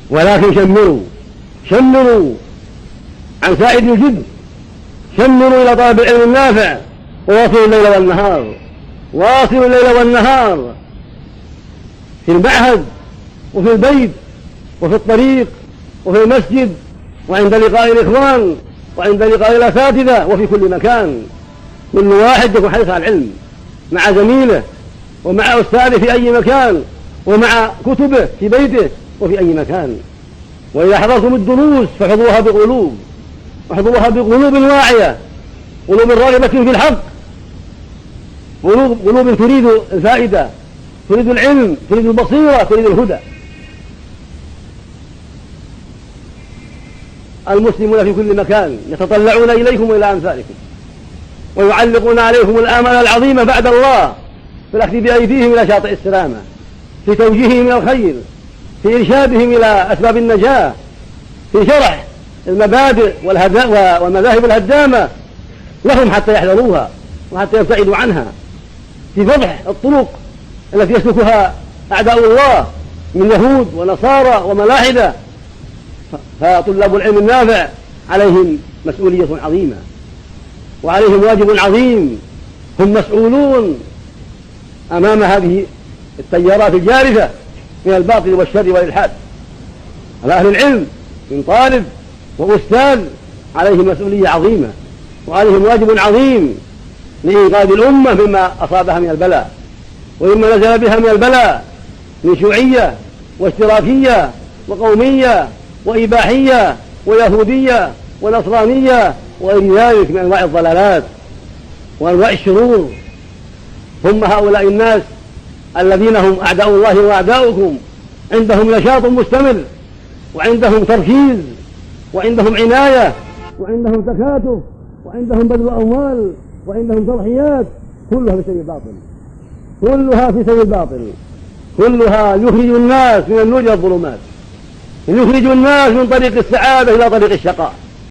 ولكن شمروا عن سائد الجد، شمروا إلى طلب العلم النافع، وواصلوا الليل والنهار في المعهد وفي البيت وفي الطريق وفي المسجد وعند لقاء الإخوان وعند لقاء الأساتذة وفي كل مكان. كل واحد يكون حريص على العلم مع زميله ومع أستاذه في أي مكان ومع كتبه في بيته وفي أي مكان. وإذا حضرتم الدروس فاحضروها بقلوب، واحضروها بقلوب واعية، قلوب راغبة في الحق، قلوب تريد الفائدة، تريد العلم، تريد البصيرة، تريد الهدى. المسلمون في كل مكان يتطلعون إليكم وإلى أمثالكم، ويعلقون عليكم الآمال العظيمة بعد الله في الأخذ بأيديهم إلى شاطئ السلامة، في توجيههم إلى الخير، في إرشادهم إلى أسباب النجاة، في شرح المبادئ والمذاهب الهدامة لهم حتى يحذروها وحتى يبتعدوا عنها، في فضح الطرق التي يسلكها أعداء الله من يهود ونصارى وملاحدة. فطلاب العلم النافع عليهم مسؤولية عظيمة وعليهم واجب عظيم، هم مسؤولون أمام هذه التيارات الجارفة من الباطل والشر والإلحاد. على أهل العلم من طالب وأستاذ عليهم مسؤولية عظيمة وعليهم واجب عظيم لإنقاذ الأمة مما أصابها من البلاء ومما نزل بها من البلاء من شيوعية واشتراكية وقومية وإباحية ويهودية ونصرانية وغير ذلك من أنواع الضلالات وأنواع الشرور. هم هؤلاء الناس الذين هم أعداء الله وأعداؤكم، عندهم نشاط مستمر وعندهم تركيز وعندهم عناية وعندهم تكاتف وعندهم بذل أموال وعندهم تضحيات، كلها في سبيل الباطل، كلها في سبيل الباطل، كلها يخرج الناس من النور إلى الظلمات، يخرج الناس من طريق السعادة إلى طريق الشقاء.